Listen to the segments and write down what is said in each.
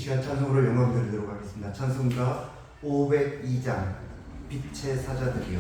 시간 찬송으로 영광 드리도록 하겠습니다. 찬송가 502장 빛의 사자들이여.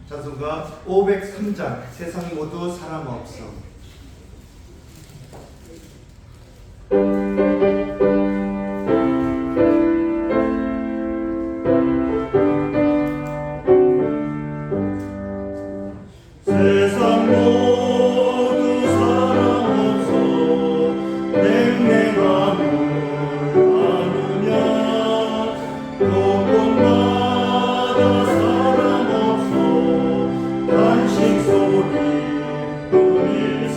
찬송가 503장 세상이 모두 사람 없어. 세상 모두 사람 없어 냉랭함을 아느냐 곳곳마다 사람 없어 단식 소리 뿐일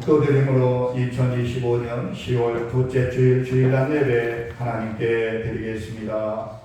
묵도드림으로 2025년 10월 둘째 주일 주일날 예배 하나님께 드리겠습니다.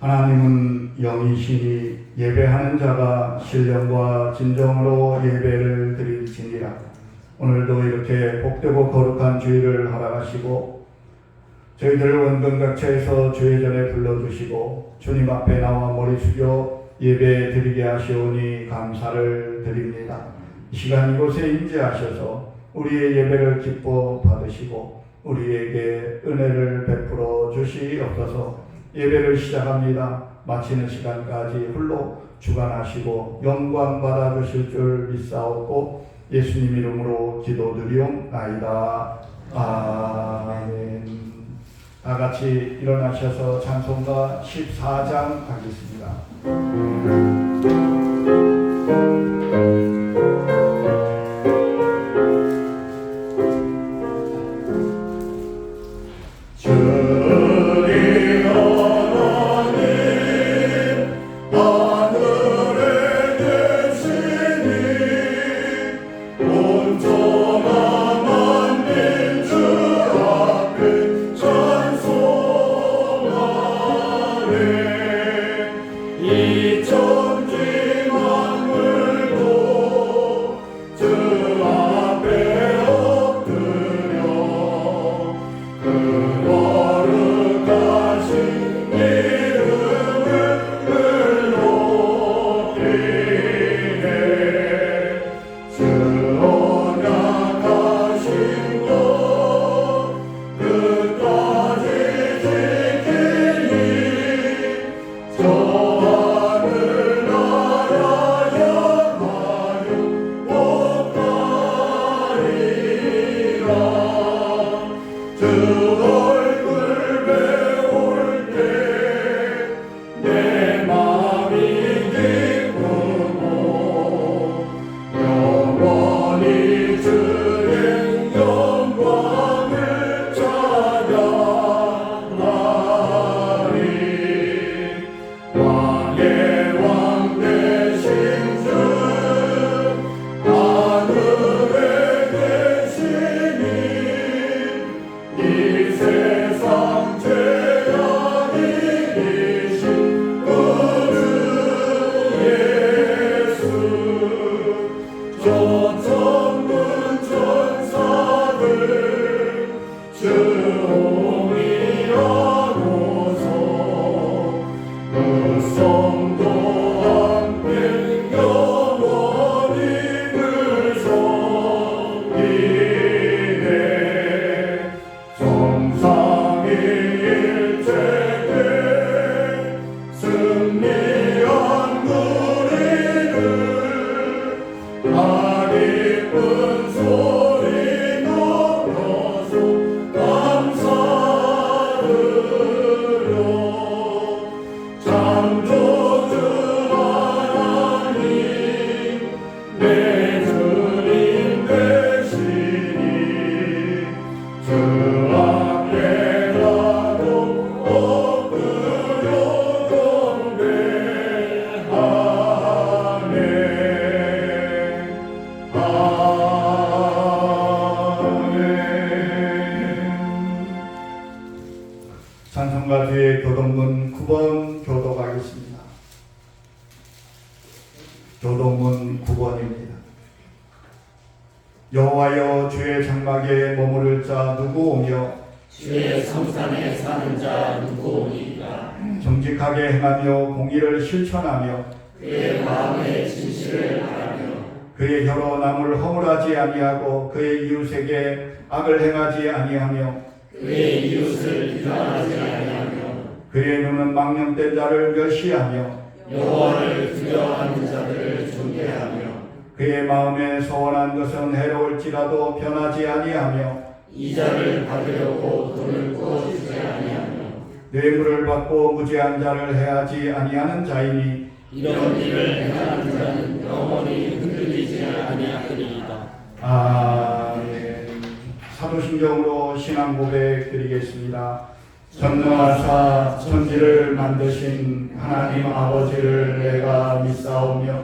하나님은 영이시니 예배하는 자가 신령과 진정으로 예배를 드리시니라. 오늘도 이렇게 복되고 거룩한 주일을 허락하시고 저희들을 원근각처에서 주의 전에 불러주시고 주님 앞에 나와 머리 숙여 예배 드리게 하시오니 감사를 드립니다. 이 시간 이곳에 임재하셔서 우리의 예배를 기뻐 받으시고 우리에게 은혜를 베풀어 주시옵소서. 예배를 시작합니다. 마치는 시간까지 홀로 주관하시고 영광 받아 주실 줄 믿사옵고 예수님 이름으로 기도드리옵나이다. 아멘. 다 같이 일어나셔서 찬송가 14장 가겠습니다. 이 찬송가 뒤에 교동문 9번 교독하겠습니다. 교동문 9번입니다. 여호와여 주의 장막에 머무를 자 누구 오며 주의 성산에 사는 자 누구 오니까. 정직하게 행하며 공의를 실천하며 그의 마음의 진실을 알며 그의 혀로 남을 허물하지 아니하고 그의 이웃에게 악을 행하지 아니하며 그의 이웃을 비난하지 아니하며 그의 눈은 망령된 자를 멸시하며 여호와를 두려워하는 자들을 존대하며 그의 마음에 소원한 것은 해로울지라도 변하지 아니하며 이자를 받으려고 돈을 구워주지 아니하며 뇌물을 받고 무죄한 자를 해하지 아니하는 자이니 이런 일을 행하는 자는 영원히 흔들리지 아니하리이다. 아멘. 사도신경으로 신앙 고백 드리겠습니다. 전능하사 천지를 만드신 하나님 아버지를 내가 믿사오며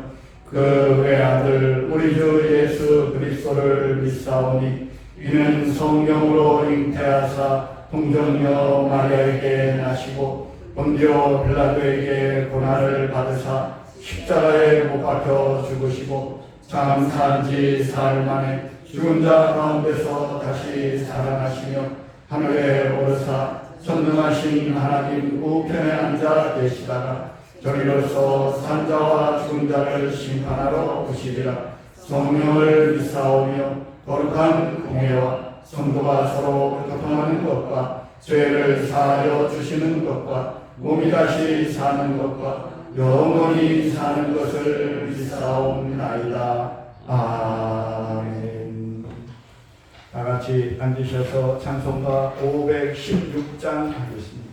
그 외아들 우리 주 예수 그리스도를 믿사오니 이는 성령으로 잉태하사 동정녀 마리아에게 나시고 본디오 빌라도에게 고난을 받으사 십자가에 못 박혀 죽으시고 장사한 지 사흘 만에 죽은 자 가운데서 다시 살아나시며 하늘에 오르사 전능하신 하나님 우편에 앉아 계시다가 저리로서 산자와 죽은 자를 심판하러 오시리라. 성령을 믿사오며 거룩한 공예와 성도가 서로 교통하는 것과 죄를 사하여 주시는 것과 몸이 다시 사는 것과 영원히 사는 것을 믿사옵나이다. 아멘. 다 같이 앉으셔서 찬송가 516장 하겠습니다.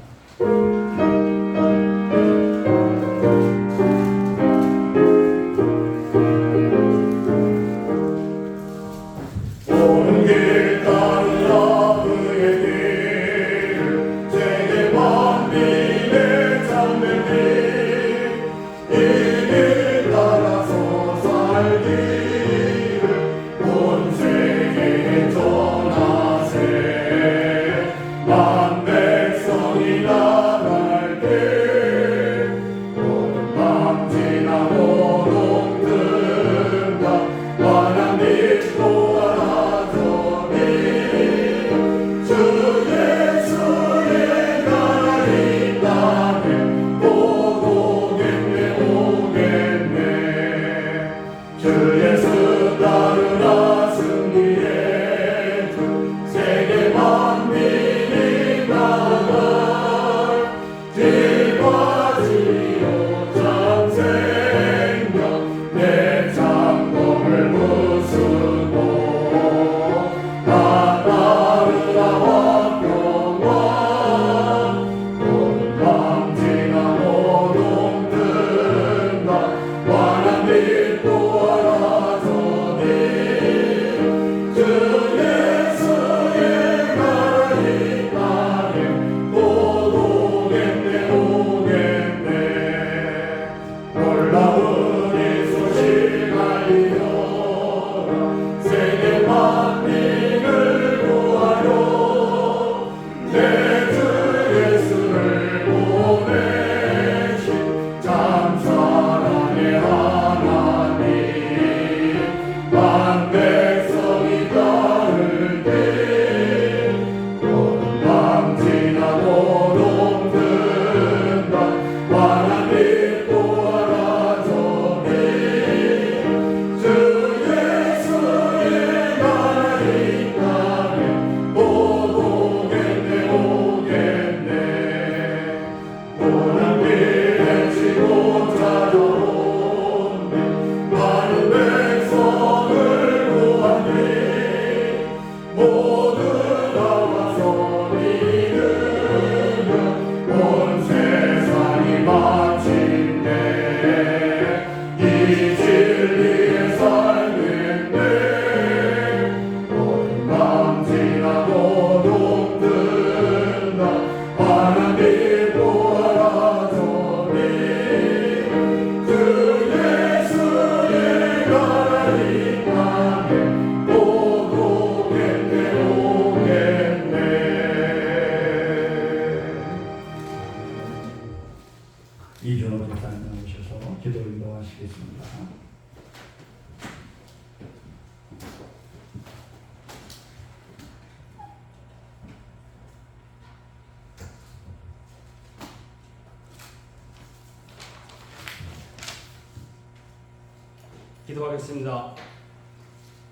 기도하겠습니다.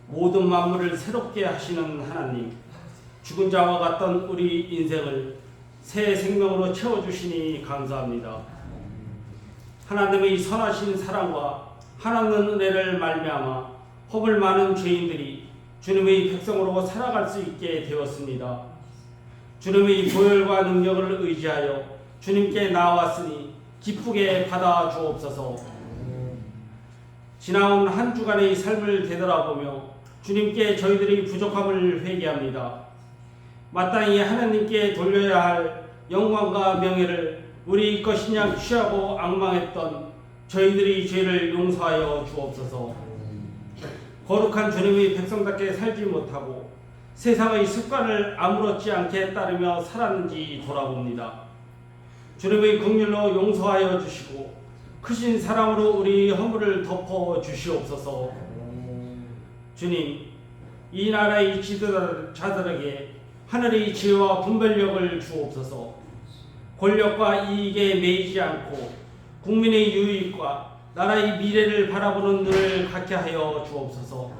모든 만물을 새롭게 하시는 하나님, 죽은 자와 같던 우리 인생을 새 생명으로 채워주시니 감사합니다. 하나님의 선하신 사랑과 하나님 은혜를 말미암아 허물 많은 죄인들이 주님의 백성으로 살아갈 수 있게 되었습니다. 주님의 보혈과 능력을 의지하여 주님께 나왔으니 기쁘게 받아 주옵소서. 지나온 한 주간의 삶을 되돌아보며 주님께 저희들의 부족함을 회개합니다. 마땅히 하나님께 돌려야 할 영광과 명예를 우리 것이냐 취하고 앙망했던 저희들의 죄를 용서하여 주옵소서. 거룩한 주님의 백성답게 살지 못하고 세상의 습관을 아무렇지 않게 따르며 살았는지 돌아봅니다. 주님의 긍휼로 용서하여 주시고 크신 사랑으로 우리 허물을 덮어 주시옵소서. 주님, 이 나라의 지도자들에게 하늘의 지혜와 분별력을 주옵소서. 권력과 이익에 매이지 않고 국민의 유익과 나라의 미래를 바라보는 눈을 갖게 하여 주옵소서.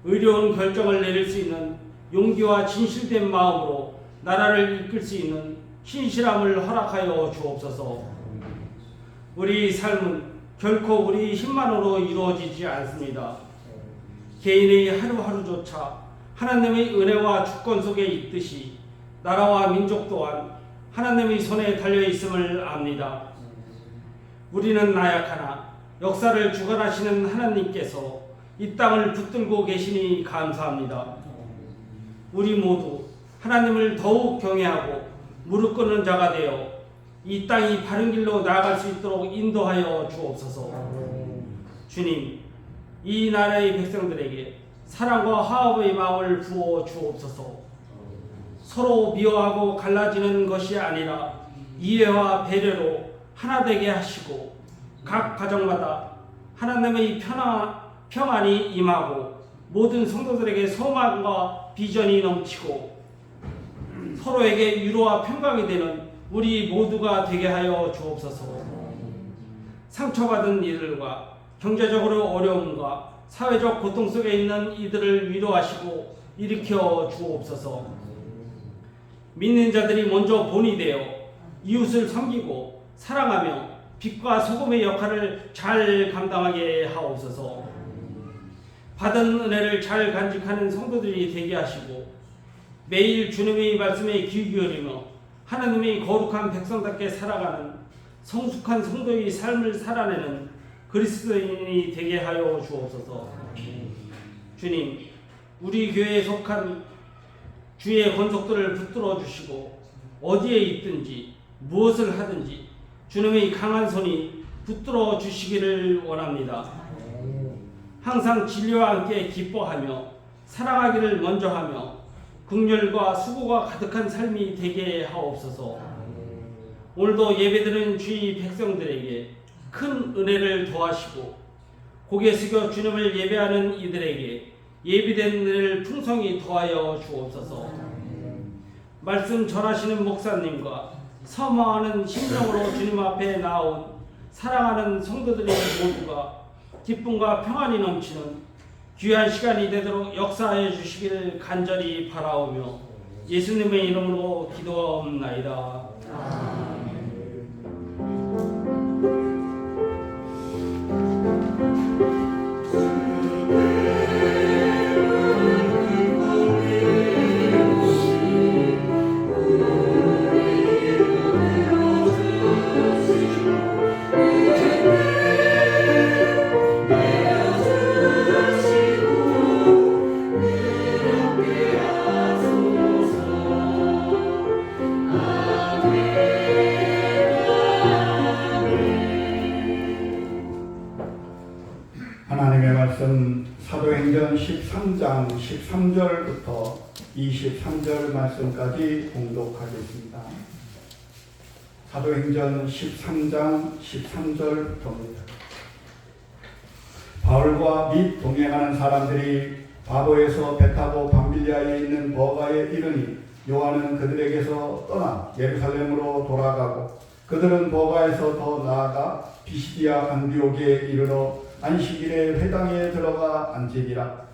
의로운 결정을 내릴 수 있는 용기와 진실된 마음으로 나라를 이끌 수 있는 신실함을 허락하여 주옵소서. 우리 삶은 결코 우리 힘만으로 이루어지지 않습니다. 개인의 하루하루조차 하나님의 은혜와 주권 속에 있듯이 나라와 민족 또한 하나님의 손에 달려있음을 압니다. 우리는 나약하나 역사를 주관하시는 하나님께서 이 땅을 붙들고 계시니 감사합니다. 우리 모두 하나님을 더욱 경외하고 무릎 꿇는 자가 되어 이 땅이 바른 길로 나아갈 수 있도록 인도하여 주옵소서. 주님, 이 나라의 백성들에게 사랑과 화합의 마음을 부어 주옵소서. 서로 미워하고 갈라지는 것이 아니라 이해와 배려로 하나 되게 하시고 각 가정마다 하나님의 평안이 임하고 모든 성도들에게 소망과 비전이 넘치고 서로에게 위로와 평강이 되는 우리 모두가 되게 하여 주옵소서. 상처받은 이들과 경제적으로 어려움과 사회적 고통 속에 있는 이들을 위로하시고 일으켜 주옵소서. 믿는 자들이 먼저 본이 되어 이웃을 섬기고 사랑하며 빛과 소금의 역할을 잘 감당하게 하옵소서. 받은 은혜를 잘 간직하는 성도들이 되게 하시고 매일 주님의 말씀에 귀 기울이며 하나님의 거룩한 백성답게 살아가는 성숙한 성도의 삶을 살아내는 그리스도인이 되게 하여 주옵소서. 주님, 우리 교회에 속한 주의 권속들을 붙들어 주시고 어디에 있든지 무엇을 하든지 주님의 강한 손이 붙들어 주시기를 원합니다. 항상 진리와 함께 기뻐하며 사랑하기를 먼저 하며 긍휼과 수고가 가득한 삶이 되게 하옵소서. 오늘도 예배드리는 주의 백성들에게 큰 은혜를 더하시고 고개 숙여 주님을 예배하는 이들에게 예비된 은혜를 풍성히 더하여 주옵소서. 말씀 전하시는 목사님과 사모하는 심령으로 주님 앞에 나온 사랑하는 성도들의 모두가 기쁨과 평안이 넘치는 귀한 시간이 되도록 역사하여 주시기를 간절히 바라오며 예수님의 이름으로 기도하옵나이다. 하나님의 말씀 사도행전 13장 13절부터 23절 말씀까지 봉독하겠습니다. 사도행전 13장 13절부터입니다. 바울과 및 동행하는 사람들이 바보에서 배 타고 밤빌리아에 있는 버가에 이르니 요한은 그들에게서 떠나 예루살렘으로 돌아가고 그들은 버가에서 더 나아가 비시디아 안디옥에 이르러 안식일에 회당에 들어가 앉으리라.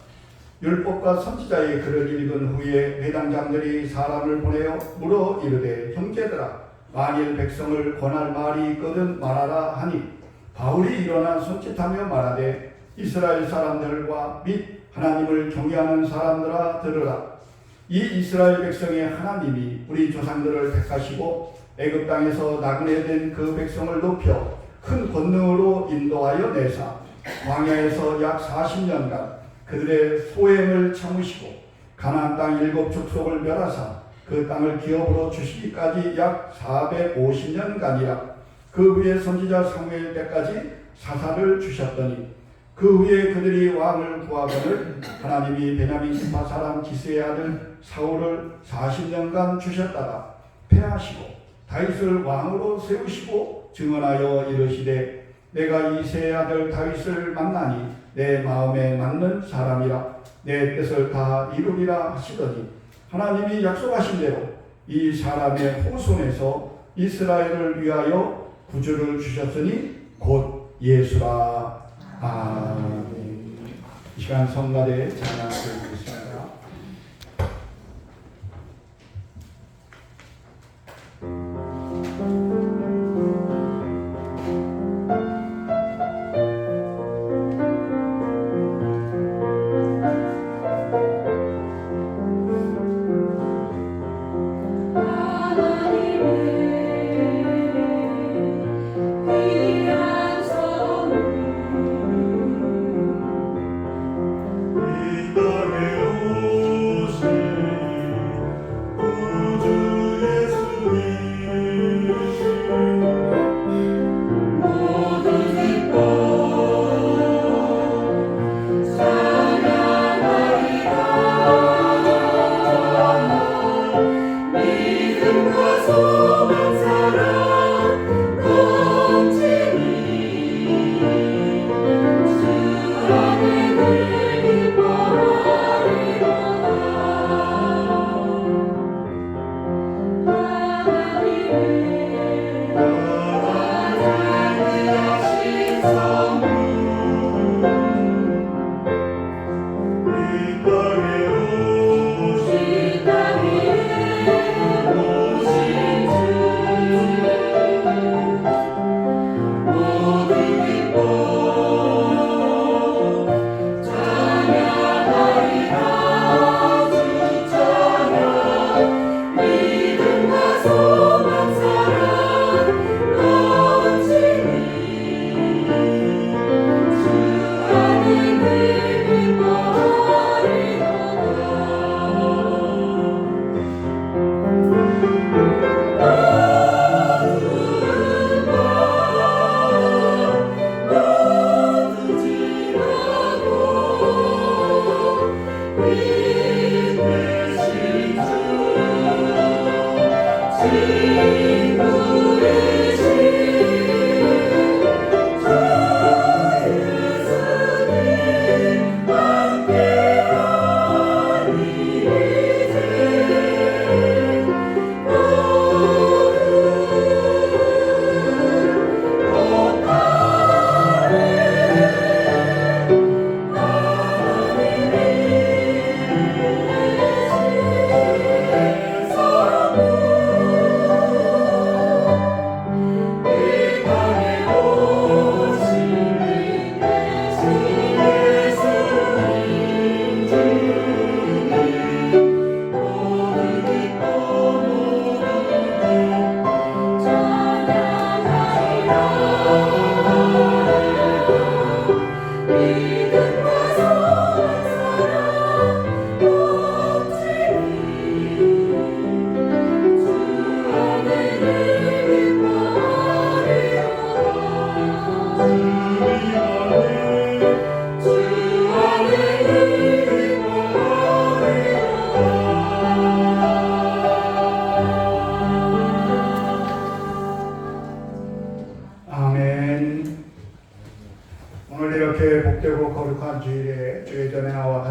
율법과 선지자의 글을 읽은 후에 회당장들이 사람을 보내어 물어 이르되 형제들아 만일 백성을 권할 말이 있거든 말하라 하니 바울이 일어나 손짓하며 말하되 이스라엘 사람들과 및 하나님을 경외하는 사람들아 들으라. 이 이스라엘 백성의 하나님이 우리 조상들을 택하시고 애굽 땅에서 나그네 된 그 백성을 높여 큰 권능으로 인도하여 내사 광야에서 약 40년간 그들의 소행을 참으시고 가나안 땅 7 족속을 멸하사 그 땅을 기업으로 주시기까지 약 450년간이라. 그 후에 선지자 사무엘 때까지 사사를 주셨더니 그 후에 그들이 왕을 구하거늘 하나님이 베냐민 지파 사람 기스의 아들 사울을 40년간 주셨다가 패하시고 다윗을 왕으로 세우시고 증언하여 이르시되 내가 이 세 아들 다윗을 만나니 내 마음에 맞는 사람이라 내 뜻을 다 이루리라 하시더니 하나님이 약속하신 대로 이 사람의 후손에서 이스라엘을 위하여 구주를 주셨으니 곧 예수라. 아멘. 이 시간 성가대 찬양 드리겠습니다.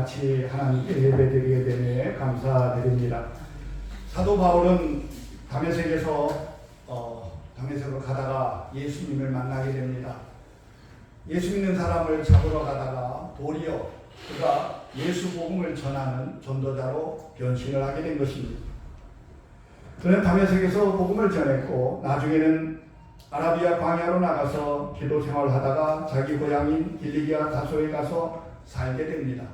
같이 하나님께 예배드리게 되네 감사드립니다. 사도 바울은 다메섹에서 다메섹으로 가다가 예수님을 만나게 됩니다. 예수 믿는 사람을 잡으러 가다가 도리어 그가 예수 복음을 전하는 전도자로 변신을 하게 된 것입니다. 그는 다메섹에서 복음을 전했고 나중에는 아라비아 광야로 나가서 기도 생활하다가 자기 고향인 길리기아 다소에 가서 살게 됩니다.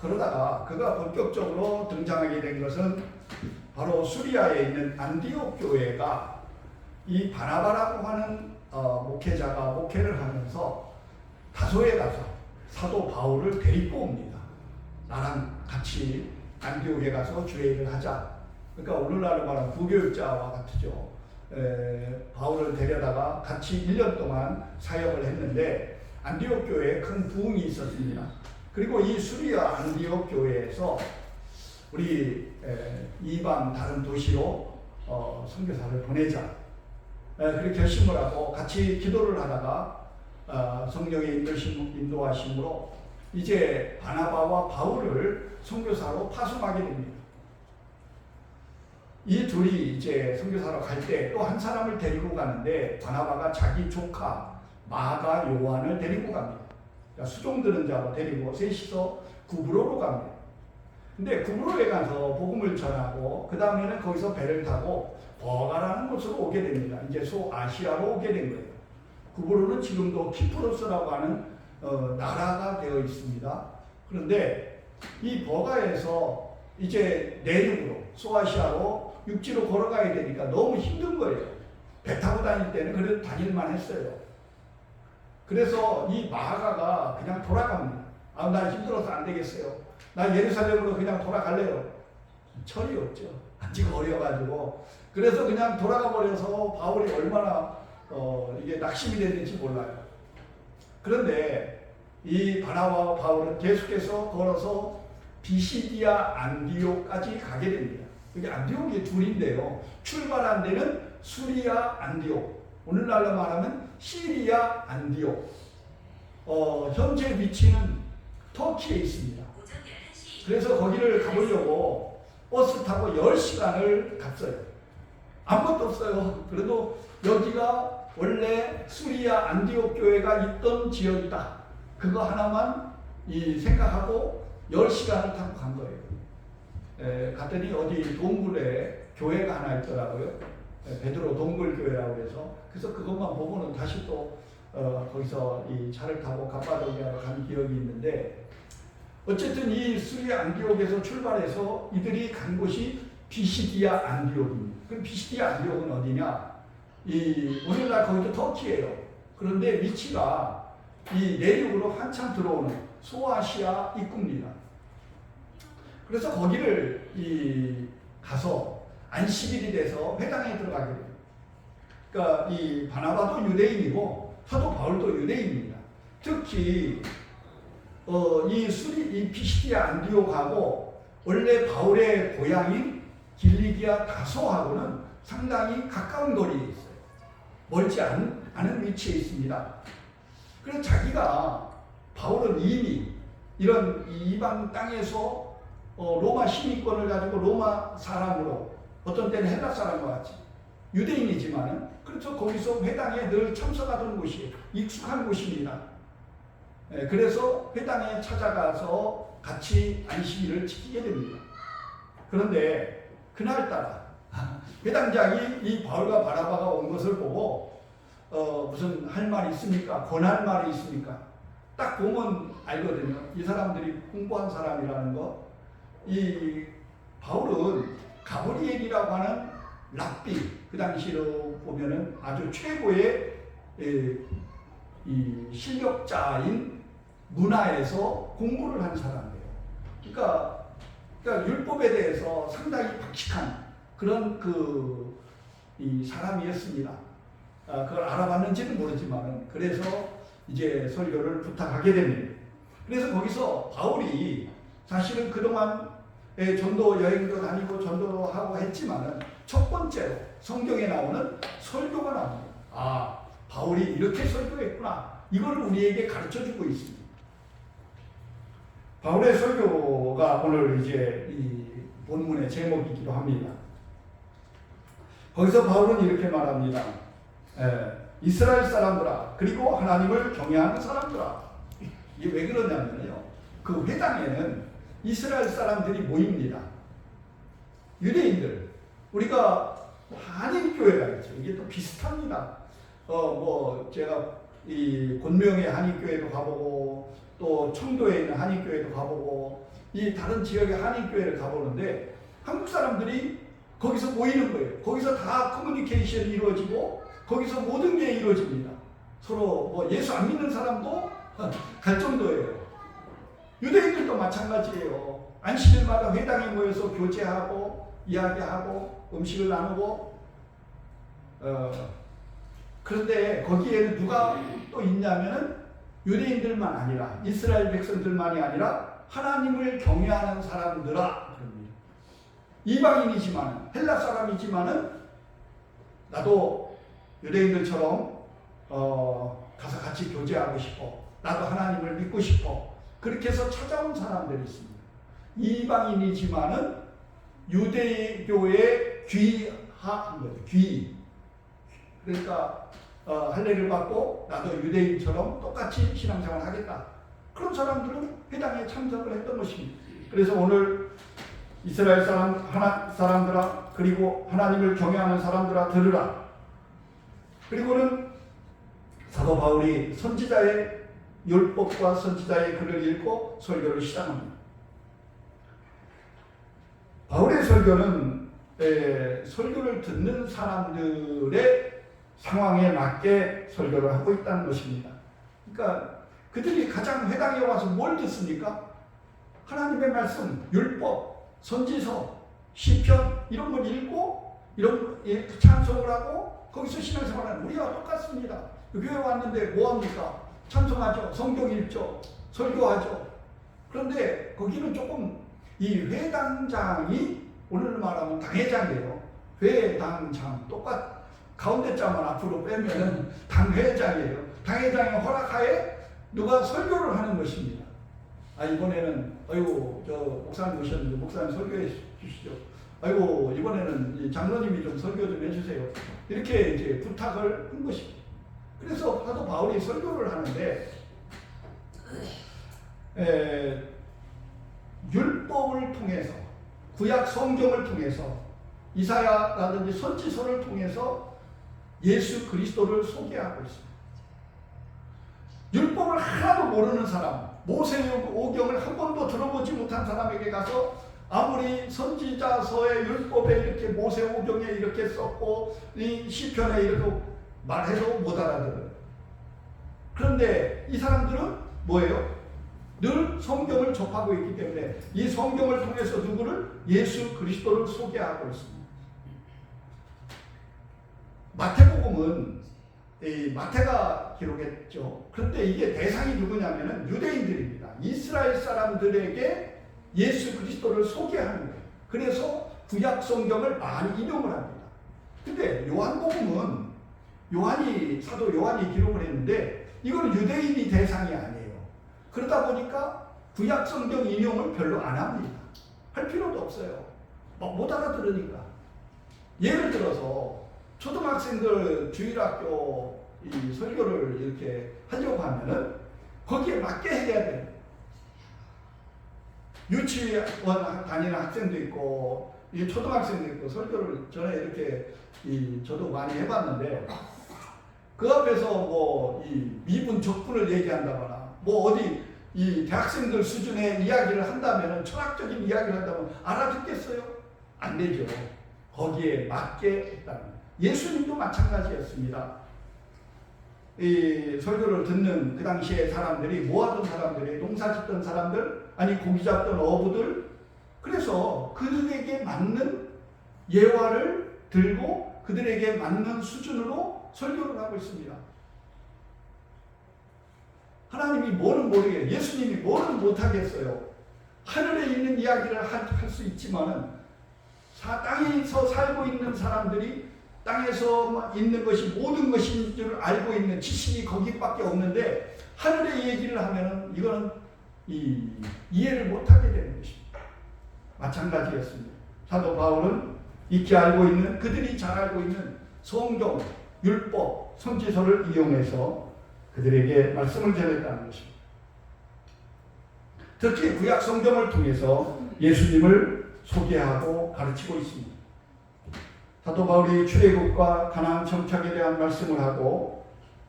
그러다가 그가 본격적으로 등장하게 된 것은 바로 수리아에 있는 안디옥 교회가 이 바나바라고 하는 목회자가 목회를 하면서 다소에 가서 사도 바울을 데리고 옵니다. 나랑 같이 안디옥에 가서 주의를 하자. 그러니까 오늘날로 말하면 부교육자와 같죠. 바울을 데려다가 같이 1년 동안 사역을 했는데 안디옥 교회에 큰 부흥이 있었습니다. 그리고 이 수리아 안디옥 교회에서 우리 이방 다른 도시로 선교사를 보내자. 그렇게 결심을 하고 같이 기도를 하다가 성령의 인도하심으로 이제 바나바와 바울을 선교사로 파송하게 됩니다. 이 둘이 이제 선교사로 갈 때 또 한 사람을 데리고 가는데 바나바가 자기 조카 마가 요한을 데리고 갑니다. 그러니까 수종드는 자로 데리고 셋이서 구브로로 갑니다. 근데 구브로에 가서 복음을 전하고 그 다음에는 거기서 배를 타고 버가라는 곳으로 오게 됩니다. 이제 소아시아로 오게 된 거예요. 구브로는 지금도 키프로스라고 하는 나라가 되어 있습니다. 그런데 이 버가에서 이제 내륙으로 소아시아로 육지로 걸어가야 되니까 너무 힘든 거예요. 배 타고 다닐 때는 그래도 다닐만 했어요. 그래서 이 마가가 그냥 돌아갑니다. 나 힘들어서 안 되겠어요. 나 예루살렘으로 그냥 돌아갈래요. 철이 없죠. 아직 어려가지고. 그래서 그냥 돌아가 버려서 바울이 얼마나 이게 낙심이 됐는지 몰라요. 그런데 이 바나바와 바울은 계속해서 걸어서 비시디아 안디옥까지 가게 됩니다. 여기 안디옥이 둘인데요. 출발한 데는 수리아 안디옥, 오늘날로 말하면 시리아 안디옥. 현재 위치는 터키에 있습니다. 그래서 거기를 가보려고 버스 타고 10시간을 갔어요. 아무것도 없어요. 그래도 여기가 원래 수리아 안디옥 교회가 있던 지역이다. 그거 하나만 생각하고 10시간을 타고 간 거예요. 갔더니 어디 동굴에 교회가 하나 있더라고요. 베드로 동굴교회라고 해서. 그래서 그것만 보고는 다시 또 거기서 이 차를 타고 갑바도기아로 간 기억이 있는데, 어쨌든 이 수리아 안디옥에서 출발해서 이들이 간 곳이 비시디아 안디옥입니다. 그럼 비시디아 안디옥은 어디냐? 오늘날 거기도 터키예요. 그런데 위치가 이 내륙으로 한참 들어오는 소아시아 입구입니다. 그래서 거기를 가서 안식일이 돼서 회당에 들어가게 됩니다. 그러니까 이 바나바도 유대인이고 사도 바울도 유대인입니다. 특히 이 피시디아 안디옥하고 원래 바울의 고향인 길리기아 다소하고는 상당히 가까운 거리에 있어요. 멀지 않은 위치에 있습니다. 그래서 자기가 바울은 이미 이런 이방 땅에서 로마 시민권을 가지고 로마 사람으로, 어떤 때는 헬라 사람과 같이 유대인이지만은 그래서 거기서 회당에 늘 참석하던 곳이 익숙한 곳입니다. 그래서 회당에 찾아가서 같이 안식일을 지키게 됩니다. 그런데 그날따라 회당장이 이 바울과 바나바가 온 것을 보고 무슨 할 말이 있습니까? 권할 말이 있습니까? 딱 보면 알거든요. 이 사람들이 공부한 사람이라는 거. 이 바울은 가브리엘이라고 하는 랍비, 그 당시로 보면은 아주 최고의 이 실력자인 문화에서 공부를 한 사람이에요. 그러니까 율법에 대해서 상당히 박식한 그런 이 사람이었습니다. 그걸 알아봤는지는 모르지만, 그래서 이제 설교를 부탁하게 됩니다. 그래서 거기서 바울이 사실은 그동안 전도 여행도 다니고 전도도 하고 했지만은 첫 번째로 성경에 나오는 설교가 나옵니다. 바울이 이렇게 설교했구나. 이걸 우리에게 가르쳐주고 있습니다. 바울의 설교가 오늘 이제 이 본문의 제목이기도 합니다. 거기서 바울은 이렇게 말합니다. 이스라엘 사람들아 그리고 하나님을 경외하는 사람들아. 이게 왜 그러냐면요, 그 회당에는 이스라엘 사람들이 모입니다. 유대인들, 우리가 한인교회가 있죠. 이게 또 비슷합니다. 제가 이 곤명의 한인교회도 가보고 또 청도에 있는 한인교회도 가보고 이 다른 지역의 한인교회를 가보는데 한국 사람들이 거기서 모이는 거예요. 거기서 다 커뮤니케이션이 이루어지고 거기서 모든 게 이루어집니다. 서로 예수 안 믿는 사람도 갈 정도예요. 유대인들도 마찬가지예요. 안식일마다 회당에 모여서 교제하고 이야기하고 음식을 나누고 그런데 거기에는 누가 또 있냐면은 유대인들만 아니라 이스라엘 백성들만이 아니라 하나님을 경외하는 사람들아. 이방인이지만 헬라 사람이지만은 나도 유대인들처럼 가서 같이 교제하고 싶어. 나도 하나님을 믿고 싶어. 그렇게 해서 찾아온 사람들이 있습니다. 이방인이지만은 유대교에 귀한 거죠. 귀. 그러니까 할례를 받고 나도 유대인처럼 똑같이 신앙생활을 하겠다. 그런 사람들은 회당에 참석을 했던 것입니다. 그래서 오늘 이스라엘 사람들아 그리고 하나님을 경외하는 사람들아 들으라. 그리고는 사도 바울이 선지자의 율법과 선지자의 글을 읽고 설교를 시작합니다. 바울의 설교는 설교를 듣는 사람들의 상황에 맞게 설교를 하고 있다는 것입니다. 그러니까 그들이 가장 회당에 와서 뭘 듣습니까? 하나님의 말씀, 율법, 선지서, 시편 이런 걸 읽고 이런 찬송을 하고 거기서 신앙생활하는 우리와 똑같습니다. 교회 왔는데 뭐합니까? 찬송하죠. 성경 읽죠. 설교하죠. 그런데 거기는 조금 이 회당장이 오늘 말하면 당회장이에요. 회당장 가운데 자만 앞으로 빼면은 당회장이에요. 당회장의 허락하에 누가 설교를 하는 것입니다. 이번에는 저 목사님 오셨는데 목사님 설교해 주시죠. 이번에는 장로님이 좀 설교 좀 해주세요. 이렇게 이제 부탁을 한 것입니다. 그래서 사도 바울이 설교를 하는데 율법을 통해서 구약 성경을 통해서 이사야라든지 선지서를 통해서 예수 그리스도를 소개하고 있습니다. 율법을 하나도 모르는 사람, 모세오경을 한 번도 들어보지 못한 사람에게 가서 아무리 선지자서의 율법에 이렇게 모세오경에 이렇게 썼고 이 시편에 이렇게 말해도 못 알아들어요. 그런데 이 사람들은 뭐예요? 늘 성경을 접하고 있기 때문에 이 성경을 통해서 누구를? 예수 그리스도를 소개하고 있습니다. 마태복음은 마태가 기록했죠. 그런데 이게 대상이 누구냐면은 유대인들입니다. 이스라엘 사람들에게 예수 그리스도를 소개하는 거예요. 그래서 구약 성경을 많이 인용을 합니다. 근데 요한복음은 사도 요한이 기록을 했는데 이거는 유대인이 대상이 아니에요. 그러다 보니까 구약 성경 인용을 별로 안 합니다. 할 필요도 없어요. 못 알아들으니까. 예를 들어서 초등학생들 주일학교 이 설교를 이렇게 하려고 하면은 거기에 맞게 해야 돼요. 유치원 다니는 학생도 있고 이 초등학생도 있고 설교를 전에 이렇게 저도 많이 해봤는데 그 앞에서 이 미분 적분을 얘기한다거나 어디 이 대학생들 수준의 이야기를 한다면은 철학적인 이야기를 한다면 알아듣겠어요? 안 되죠. 거기에 맞게 했다는 거예요. 예수님도 마찬가지였습니다. 이 설교를 듣는 그 당시에 사람들이 모아둔 사람들이 농사 짓던 사람들 아니 고기 잡던 어부들 그래서 그들에게 맞는 예화를 들고 그들에게 맞는 수준으로 설교를 하고 있습니다. 하나님이 뭐는 모르게 예수님이 뭐는 못하겠어요. 하늘에 있는 이야기를 할 수 있지만은 땅에서 살고 있는 사람들이 땅에서 있는 것이 모든 것인 줄 알고 있는 지식이 거기밖에 없는데 하늘의 얘기를 하면은 이거는 이해를 못하게 되는 것입니다. 마찬가지였습니다. 사도 바울은 익히 알고 있는 그들이 잘 알고 있는 성경 율법, 선지서를 이용해서 그들에게 말씀을 전했다는 것입니다. 특히 구약 성경을 통해서 예수님을 소개하고 가르치고 있습니다. 사도 바울이 출애굽과 가나안 정착에 대한 말씀을 하고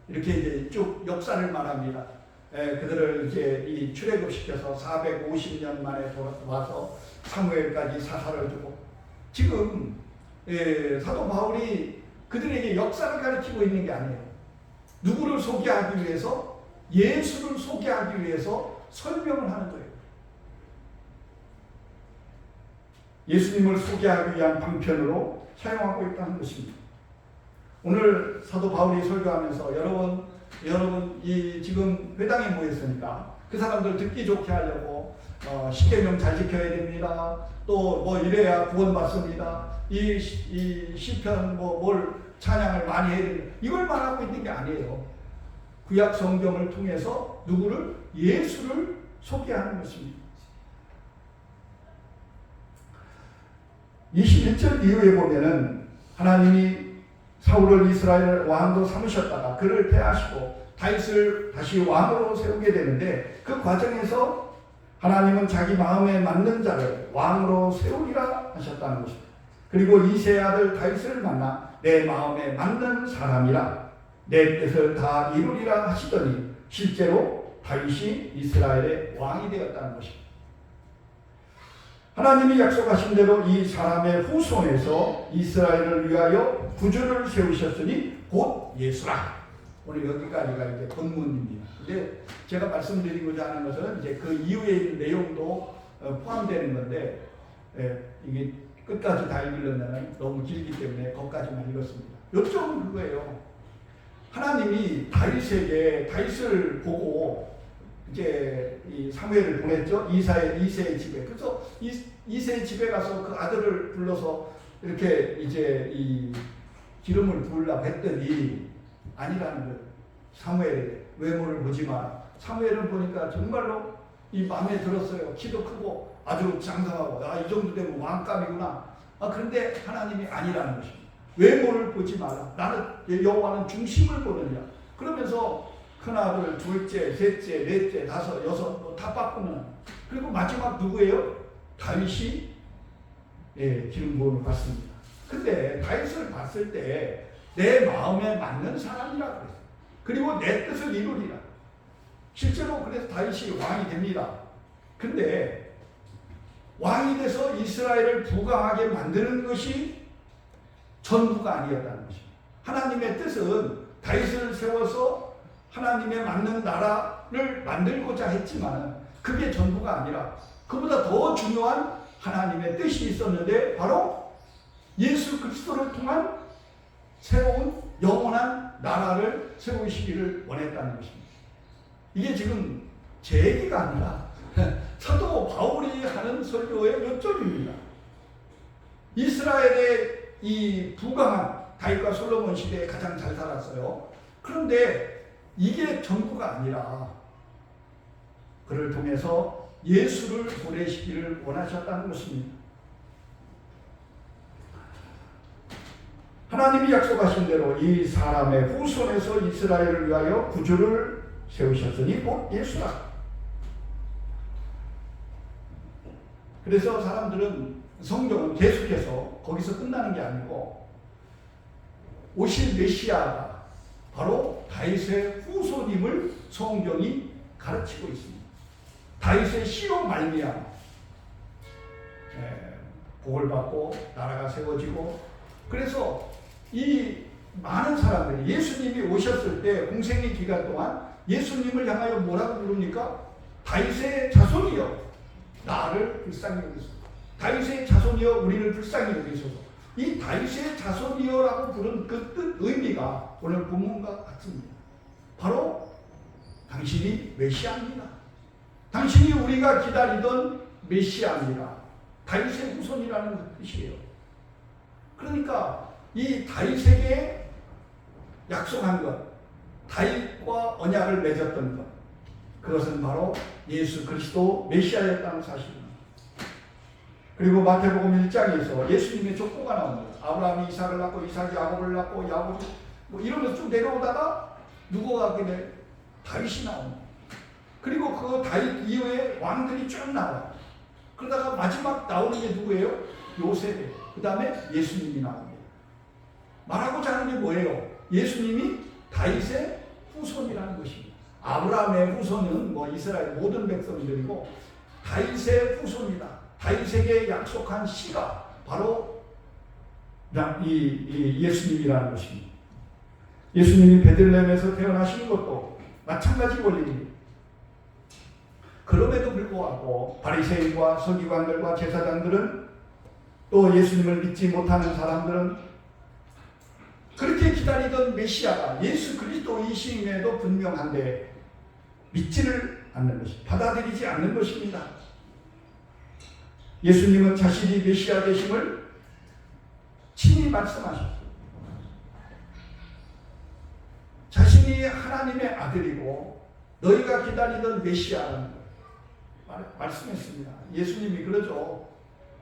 이렇게 이제 쭉 역사를 말합니다. 그들을 이제 이 출애굽시켜서 450년 만에 돌아와서 사무엘까지 사사를 두고 지금 사도 바울이 그들에게 역사를 가르치고 있는 게 아니에요. 누구를 소개하기 위해서? 예수를 소개하기 위해서 설명을 하는 거예요. 예수님을 소개하기 위한 방편으로 사용하고 있다는 것입니다. 오늘 사도 바울이 설교하면서 여러분 이 지금 회당에 모였으니까 그 사람들 듣기 좋게 하려고 십계명 잘 지켜야 됩니다. 또 뭐 이래야 구원받습니다. 이 시편 뭘 찬양을 많이 해야 됩니다. 이걸 말하고 있는 게 아니에요. 구약 성경을 통해서 누구를? 예수를 소개하는 것입니다. 21절 이후에 보면은 하나님이 사울을 이스라엘 왕으로 삼으셨다가 그를 패하시고 다윗을 다시 왕으로 세우게 되는데 그 과정에서 하나님은 자기 마음에 맞는 자를 왕으로 세우리라 하셨다는 것입니다. 그리고 이새의 아들 다윗을 만나 내 마음에 맞는 사람이라 내 뜻을 다 이루리라 하시더니 실제로 다윗이 이스라엘의 왕이 되었다는 것입니다. 하나님이 약속하신 대로 이 사람의 후손에서 이스라엘을 위하여 구주를 세우셨으니 곧 예수라. 오늘 여기까지가 이제 본문입니다. 근데 제가 말씀드리고자 하는 것은 이제 그 이후에 있는 내용도 포함되는 건데 이게 끝까지 다 읽으려면 너무 길기 때문에 거기까지만 읽었습니다. 요점은 그거예요. 하나님이 다윗을 보고 이제 이 사무엘을 보냈죠. 이새의 집에. 그래서 이새의 집에 가서 그 아들을 불러서 이렇게 이제 이 기름을 부으려고 했더니 아니라는 거예요. 사무엘에게 외모를 보지 마라. 사무엘을 보니까 정말로 이 마음에 들었어요. 키도 크고 아주 장성하고 이 정도 되면 왕감이구나. 그런데 하나님이 아니라는 것입니다. 외모를 보지 마라. 나는 여호와는 중심을 보느냐. 그러면서 큰아들, 둘째, 셋째, 넷째, 다섯, 여섯 다 바꾸는. 그리고 마지막 누구예요? 다윗이 기름 부음을 받습니다. 근데 다윗을 봤을 때 내 마음에 맞는 사람이라 그랬어요. 그리고 내 뜻을 이루리라. 실제로 그래서 다윗이 왕이 됩니다. 근데 왕이 돼서 이스라엘을 부강하게 만드는 것이 전부가 아니었다는 것입니다. 하나님의 뜻은 다윗을 세워서 하나님의 맞는 나라를 만들고자 했지만 그게 전부가 아니라 그보다 더 중요한 하나님의 뜻이 있었는데 바로 예수 그리스도를 통한 새로운 영원한 나라를 세우시기를 원했다는 것입니다. 이게 지금 제 얘기가 아니라 사도 바울이 하는 설교의 요점입니다. 이스라엘의 이 부강한 다윗과 솔로몬 시대에 가장 잘 살았어요. 그런데 이게 전부가 아니라 그를 통해서 예수를 보내시기를 원하셨다는 것입니다. 하나님이 약속하신 대로 이 사람의 후손에서 이스라엘을 위하여 구주를 세우셨으니 곧 예수라. 그래서 사람들은 성경은 계속해서 거기서 끝나는 게 아니고 오실 메시아가 바로 다윗의 후손임을 성경이 가르치고 있습니다. 다윗의 씨로 말미암아 복을 받고 나라가 세워지고 그래서 이 많은 사람들이 예수님이 오셨을 때 공생의 기간 동안 예수님을 향하여 뭐라고 부릅니까? 다윗의 자손이여 나를 불쌍히 여기소서. 다윗의 자손이여 우리를 불쌍히 여기소서. 이 다윗의 자손이여라고 부른 그 뜻 의미가 오늘 본문과 같습니다. 바로 당신이 메시아입니다. 당신이 우리가 기다리던 메시아입니다. 다윗의 후손이라는 뜻이에요. 그러니까 이 다윗에게 약속한 것, 다윗과 언약을 맺었던 것, 그것은 바로 예수 그리스도 메시아였다는 사실입니다. 그리고 마태복음 1장에서 예수님의 족보가 나옵니다. 아브라함이 이삭을 낳고 이삭이 야곱을 낳고 야곱이 뭐 이러면서 쭉 내려오다가 누구가 하게 돼? 다윗이 나옵니다. 그리고 그 다윗 이후에 왕들이 쭉 나와요. 그러다가 마지막 나오는 게 누구예요? 요셉이에요. 그 다음에 예수님이 나옵니다. 말하고자 하는 게 뭐예요? 예수님이 다윗의 후손이라는 것입니다. 아브라함의 후손은 뭐 이스라엘 모든 백성들이고 다윗의 후손이다. 다윗에게 약속한 씨가 바로 이 예수님이라는 것입니다. 예수님이 베들레헴에서 태어나신 것도 마찬가지 원리입니다. 그럼에도 불구하고 바리새인과 서기관들과 제사장들은 또 예수님을 믿지 못하는 사람들은 그렇게 기다리던 메시아가 예수 그리스도이심에도 분명한데 믿지를 않는 것입니다. 받아들이지 않는 것입니다. 예수님은 자신이 메시아 되심을 친히 말씀하셨습니다. 자신이 하나님의 아들이고 너희가 기다리던 메시아라는 말씀했습니다. 예수님이 그러죠.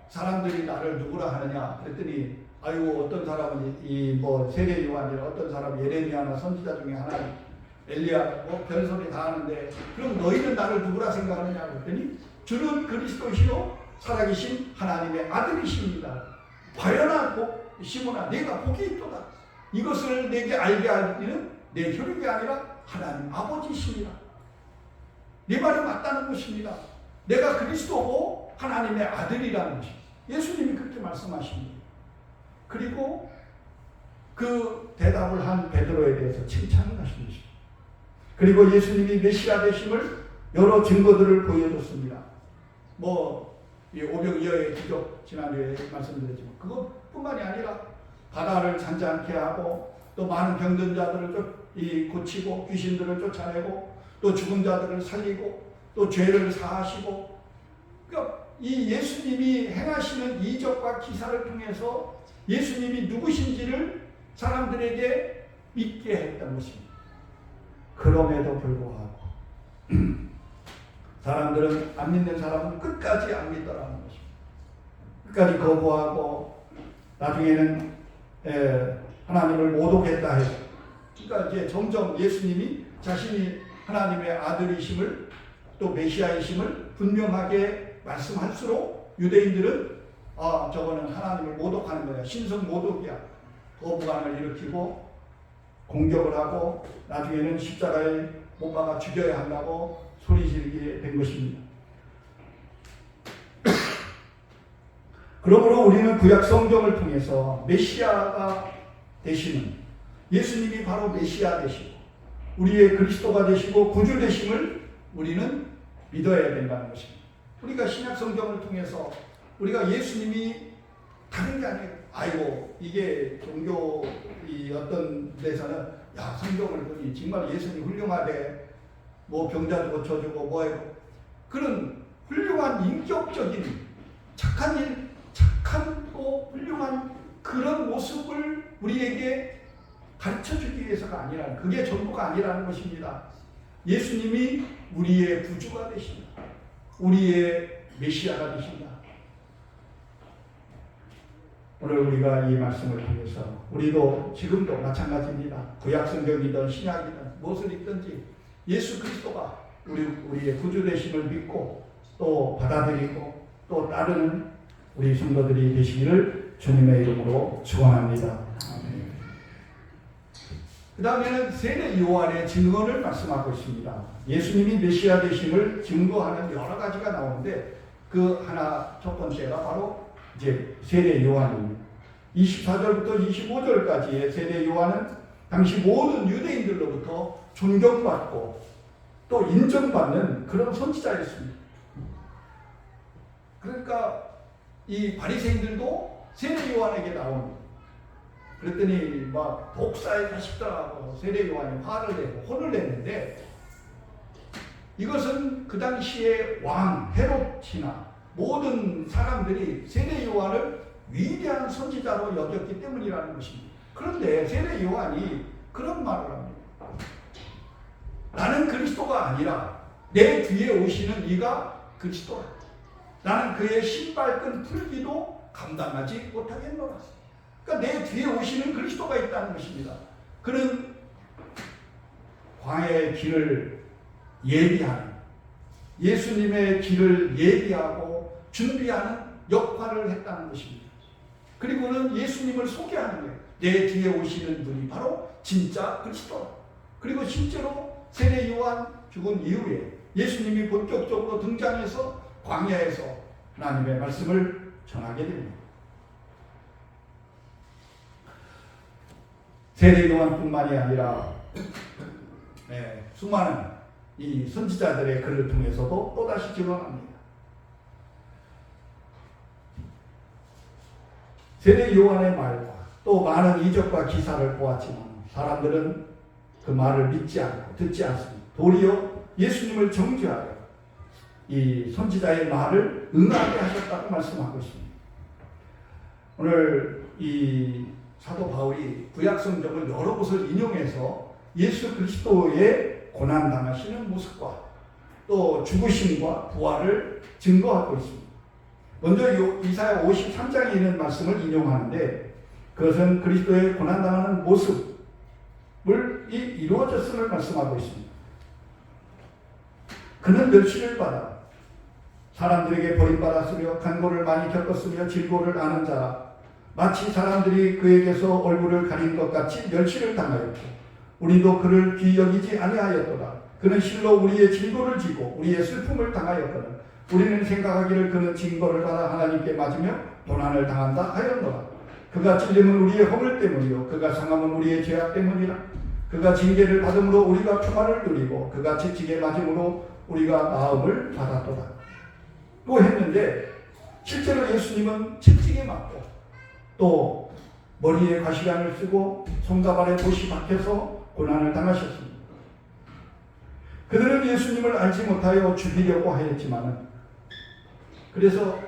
사람들이 나를 누구라 하느냐 그랬더니 아이고 어떤 사람은 뭐 세례 요한이라 어떤 사람은 예레미야나 선지자 중에 하나 엘리야 뭐 별소리 다 하는데 그럼 너희는 나를 누구라 생각하느냐 그랬더니 주는 그리스도시요 살아계신 하나님의 아들이십니다. 과연한 시몬아 내가 복이 있도다. 이것을 내게 알게 하기는 내 혈육이 아니라 하나님 아버지십니다. 네 말이 맞다는 것입니다. 내가 그리스도고 하나님의 아들이라는 것입니다. 예수님이 그렇게 말씀하십니다. 그리고 그 대답을 한 베드로에 대해서 칭찬을 하신 것입니다. 그리고 예수님이 메시아 되심을 여러 증거들을 보여줬습니다. 이 오병이어의 기적 지난주에 말씀드렸지만 그것뿐만이 아니라 바다를 잔잔케 하고 또 많은 병든 자들을 고치고 귀신들을 쫓아내고 또 죽은 자들을 살리고 또 죄를 사하시고 그러니까 이 예수님이 행하시는 이적과 기사를 통해서 예수님이 누구신지를 사람들에게 믿게 했던 것입니다. 그럼에도 불구하고 사람들은 안 믿는 사람은 끝까지 안 믿더라는 것입니다. 끝까지 거부하고 나중에는 하나님을 모독했다 해요. 그러니까 이제 점점 예수님이 자신이 하나님의 아들이심을 또 메시아이심을 분명하게 말씀할수록 유대인들은 저거는 하나님을 모독하는 거야. 신성 모독이야. 거부감을 일으키고 공격을 하고 나중에는 십자가에 못 박아 죽여야 한다고 소리 지르게 된 것입니다. 그러므로 우리는 구약 성경을 통해서 메시아가 되시는 예수님이 바로 메시아 되시고 우리의 그리스도가 되시고 구주 되심을 우리는 믿어야 된다는 것입니다. 우리가 신약 성경을 통해서 우리가 예수님이 다른 게 아니에요. 아이고 이게 종교 어떤 데서는 야 성경을 보니 정말 예수님 훌륭하대. 뭐 병자도 고쳐주고 뭐하고 그런 훌륭한 인격적인 착하고 훌륭한 그런 모습을 우리에게 가르쳐주기 위해서가 아니라 그게 전부가 아니라는 것입니다. 예수님이 우리의 구주가 되십니다. 우리의 메시아가 되십니다. 오늘 우리가 이 말씀을 통해서 우리도 지금도 마찬가지입니다. 구약 성경이든 신약이든 무엇을 읽든지 예수 그리스도가 우리의 구주 되심을 믿고 또 받아들이고 또 따르는 우리 성도들이 되시기를 주님의 이름으로 축원합니다. 그 다음에는 세례 요한의 증언을 말씀하고 있습니다. 예수님이 메시아 되심을 증거하는 여러 가지가 나오는데 그 하나 첫 번째가 바로 이제 세례 요한입니다. 24절부터 25절까지의 세례 요한은 당시 모든 유대인들로부터 존경받고 또 인정받는 그런 선지자였습니다. 그러니까 이 바리새인들도 세례 요한에게 나옵니다. 그랬더니 막 독사의 자식들하고 세례 요한이 화를 내고 혼을 냈는데 이것은 그 당시에 왕 헤롯이나 모든 사람들이 세례 요한을 위대한 선지자로 여겼기 때문이라는 것입니다. 그런데 세례 요한이 그런 말을 합니다. 나는 그리스도가 아니라 내 뒤에 오시는 이가 그리스도라. 나는 그의 신발끈 풀기도 감당하지 못하겠노라. 그러니까 내 뒤에 오시는 그리스도가 있다는 것입니다. 그는 광야의 길을 예비하는, 예수님의 길을 예비하고 준비하는 역할을 했다는 것입니다. 그리고는 예수님을 소개하는 거예요. 내 뒤에 오시는 분이 바로 진짜 그리스도. 그리고 실제로 세례 요한 죽은 이후에 예수님이 본격적으로 등장해서 광야에서 하나님의 말씀을 전하게 됩니다. 세례 요한뿐만이 아니라 수많은 이 선지자들의 글을 통해서도 또다시 증언합니다. 세례 요한의 말과 또 많은 이적과 기사를 보았지만 사람들은 그 말을 믿지 않고 듣지 않습니다. 도리어 예수님을 정죄하여 이 선지자의 말을 응하게 하셨다고 말씀하고 있습니다. 오늘 이 사도 바울이 구약성경을 여러 곳을 인용해서 예수 그리스도의 고난당하시는 모습과 또 죽으심과 부활을 증거하고 있습니다. 먼저 이사야 53장에 있는 말씀을 인용하는데 그것은 그리스도의 고난당하는 모습을 이루어졌음을 말씀하고 있습니다. 그는 멸시를 받아 사람들에게 버림받았으며 간고를 많이 겪었으며 질고를 아는 자라 마치 사람들이 그에게서 얼굴을 가린 것 같이 멸시를 당하였고 우리도 그를 귀히 여기지 아니하였도다. 그는 실로 우리의 질고를 지고 우리의 슬픔을 당하였거든 우리는 생각하기를 그는 징벌을 받아 하나님께 맞으며 도난을 당한다 하였노라. 그가 찔림은 우리의 허물 때문이요 그가 상함은 우리의 죄악 때문이라. 그가 징계를 받음으로 우리가 평화를 누리고 그가 채찍에 맞음으로 우리가 나음을 받았도다. 또 했는데 실제로 예수님은 채찍에 맞고 또 머리에 가시관을 쓰고 손가발에 못이 박혀서 고난을 당하셨습니다. 그들은 예수님을 알지 못하여 죽이려고 하였지만은 그래서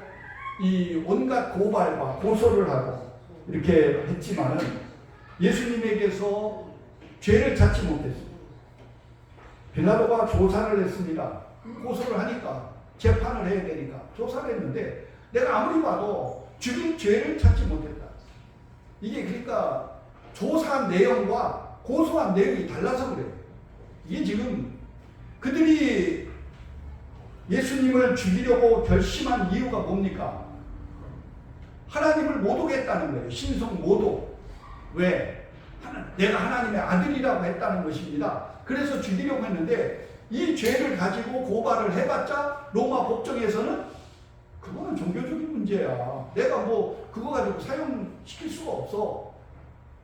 이 온갖 고발과 고소를 하고 이렇게 했지만은 예수님에게서 죄를 찾지 못했습니다. 빌라도가 조사를 했습니다. 고소를 하니까 재판을 해야 되니까 조사를 했는데 내가 아무리 봐도 죽인 죄를 찾지 못했다. 이게 그러니까 조사한 내용과 고소한 내용이 달라서 그래요. 이게 지금 그들이 예수님을 죽이려고 결심한 이유가 뭡니까? 하나님을 모독했다는 거예요. 신성 모독. 왜? 내가 하나님의 아들이라고 했다는 것입니다. 그래서 죽이려고 했는데 이 죄를 가지고 고발을 해봤자 로마 법정에서는 그거는 종교적인 문제야. 내가 뭐 그거 가지고 사형시킬 수가 없어.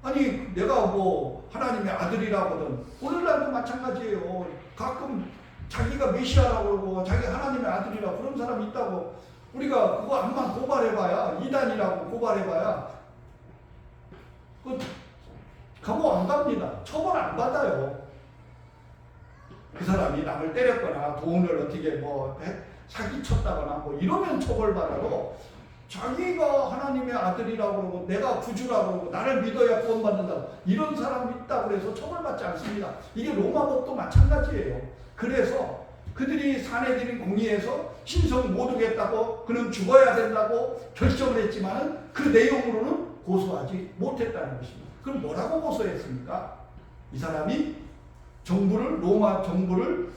아니 내가 뭐 하나님의 아들이라거든. 오늘날도 마찬가지예요. 가끔 자기가 메시아라고 그러고 자기 하나님의 아들이라고 그런 사람이 있다고 우리가 그거 암만 고발해봐야 이단이라고 고발해봐야 그 감옥 안 갑니다. 처벌 안 받아요. 그 사람이 남을 때렸거나 돈을 어떻게 뭐 사기쳤다거나 뭐 이러면 처벌받아도 자기가 하나님의 아들이라고 그러고 내가 구주라고 그러고 나를 믿어야 구원받는다고 이런 사람이 있다고 해서 처벌받지 않습니다. 이게 로마법도 마찬가지예요. 그래서 그들이 사내들인 공의에서 신성 모독했다고 그는 죽어야 된다고 결정을 했지만은 그 내용으로는 고소하지 못했다는 것입니다. 그럼 뭐라고 고소했습니까? 이 사람이 정부를 로마 정부를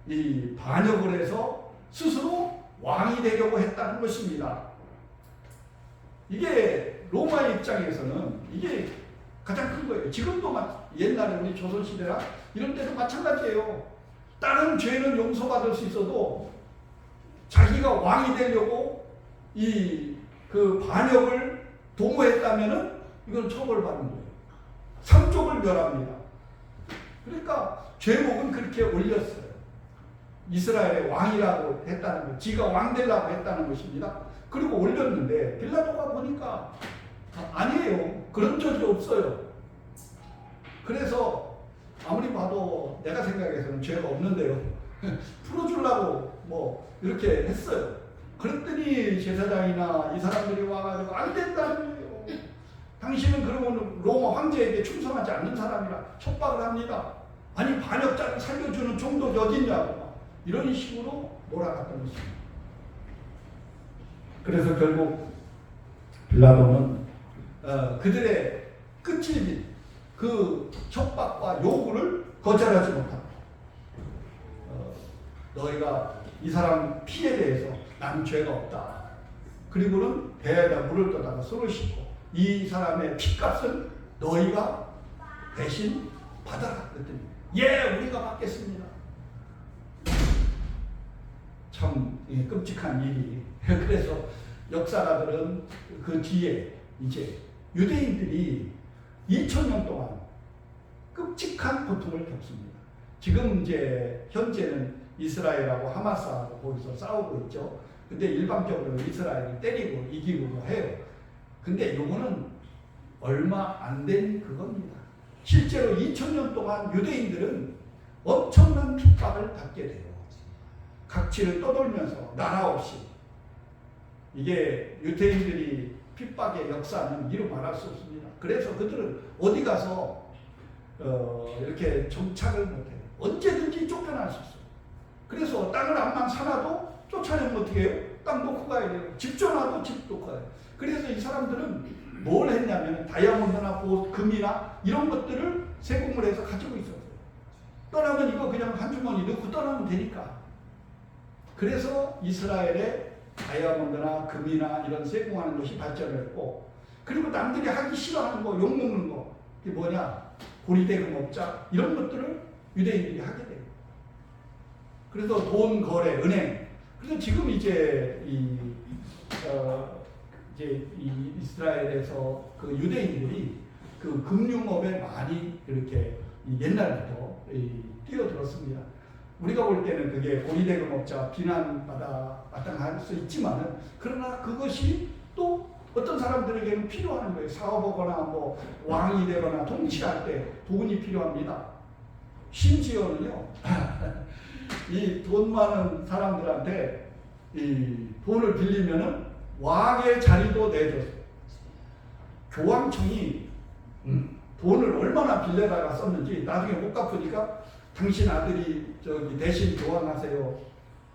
이 반역을 해서 스스로 왕이 되려고 했다는 것입니다. 이게 로마 입장에서는 이게 가장 큰 거예요. 지금도 옛날에 우리 조선시대나 이런 때도 마찬가지예요. 다른 죄는 용서받을 수 있어도 자기가 왕이 되려고 이 그 반역을 도모했다면은 이건 처벌받는 거예요. 삼족을 멸합니다. 그러니까 제목은 그렇게 올렸어요. 이스라엘의 왕이라고 했다는 거, 지가 왕 되려고 했다는 것입니다. 그리고 올렸는데 빌라도가 보니까 아니에요. 그런 적이 없어요. 그래서 아무리 봐도 내가 생각해서는 죄가 없는데요. 풀어주려고 뭐 이렇게 했어요. 그랬더니 제사장이나 이 사람들이 와가지고 안 된다는 거예요. 당신은 그러면 로마 황제에게 충성하지 않는 사람이라 촉박을 합니다. 아니 반역자를 살려주는 종독이 어딨냐고 이런 식으로 몰아갔던 것입니다. 그래서 결국 빌라도는 그들의 끄찔린 그 협박과 요구를 거절하지 못합니다. 너희가 이 사람 피에 대해서 난 죄가 없다. 그리고는 배에다 물을 떠다가 손을 씻고 이 사람의 피값은 너희가 대신 받아라. 그랬더니 예, 우리가 받겠습니다. 참 끔찍한 일이. 그래서 역사가들은 그 뒤에 이제 유대인들이 2000년 동안 끔찍한 고통을 겪습니다. 지금 이제 현재는 이스라엘하고 하마스하고 거기서 싸우고 있죠. 근데 일반적으로 이스라엘이 때리고 이기고 해요. 근데 요거는 얼마 안 된 그겁니다. 실제로 2000년 동안 유대인들은 엄청난 핍박을 받게 돼요. 각지를 떠돌면서 나라 없이. 이게 유대인들이 핍박의 역사는 이루 말할 수 없습니다. 그래서 그들은 어디 가서 이렇게 정착을 못해요. 언제든지 쫓겨날 수 있어요. 그래서 땅을 암만 사놔도 쫓아내면 어떻게 해요? 땅 놓고 가야 돼요. 집 줘놔도 집 놓고 가야 돼요. 그래서 이 사람들은 뭘 했냐면 다이아몬드나 금이나 이런 것들을 세금을 해서 가지고 있었어요. 떠나면 이거 그냥 한 주머니 넣고 떠나면 되니까. 그래서 이스라엘의 다이아몬드나 금이나 이런 세금하는 것이 발전을 했고, 그리고 남들이 하기 싫어하는 거, 욕먹는 거, 이게 뭐냐? 고리대금 업자 이런 것들을 유대인들이 하게 돼요. 그래서 돈 거래, 은행. 그래서 지금 이제 이 이스라엘에서 그 유대인들이 그 금융업에 많이 이렇게 옛날부터 뛰어들었습니다. 우리가 볼 때는 그게 고리대금 업자 비난받아 마땅할 수 있지만은, 그러나 그것이 또 어떤 사람들에게는 필요한 거예요. 사업하거나 뭐 왕이 되거나 통치할 때 돈이 필요합니다. 심지어는요, 이 돈 많은 사람들한테 이 돈을 빌리면은 왕의 자리도 내줬어요. 교황청이 돈을 얼마나 빌려다가 썼는지 나중에 못 갚으니까 당신 아들이 저기 대신 교황하세요.